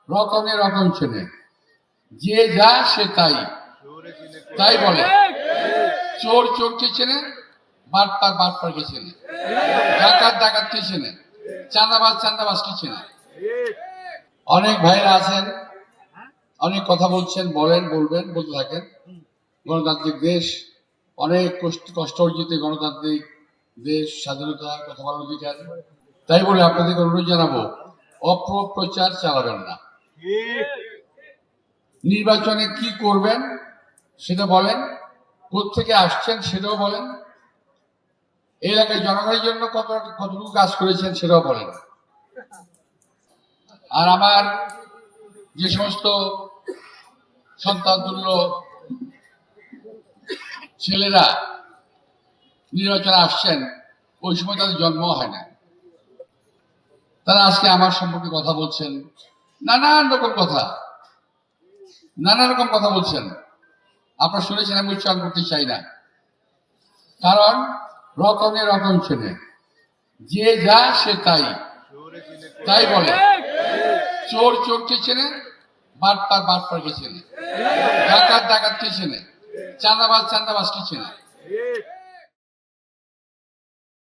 রতনে রতন চেনে, যে যা সে তাই তাই বলে। চোর চোরকে চেনে, বাটপার বাটপারকে চেনে, ডাকাত ডাকাতকে চেনে, চাঁদাবাজ চাঁদাবাজকে চেনে। অনেক ভাইরা আছেন, অনেক কথা বলছেন, বলেন, বলবেন, বলতে থাকেন। গণতান্ত্রিক দেশ, অনেক কষ্ট অর্জিত গণতান্ত্রিক দেশ, স্বাধীনতা, কথা বলার অধিকার। তাই বলে আপনাদেরকে অনুরোধ জানাবো, অপপ্রচার চালাবেন না। নির্বাচনে কি করবেন সেটা বলেন, কোত্থেকে আসছেন সেটাও বলেন, এই এলাকায় জনগণের জন্য কতটুকু কাজ করেছেন সেটাও বলেন। আর আমার যে সমস্ত সন্তানতুল্য ছেলেরা নির্বাচনে আসছেন, ওই সময় তাদের জন্ম হয় না, তারা আজকে আমার সম্পর্কে কথা বলছেন, নানান রকম কথা বলছেন। আপনারা শুনেছেন, আমি উচ্চারণ করতে চাই না, কারণ রতনে রতন চেনে, যে যা সে তাই বলে। চোর চোরকে চেনে, বাটপার বাটপারকে চেনে, ডাকাত ডাকাতকে চেনে, চাঁদাবাজ চাঁদাবাজকে চেনে।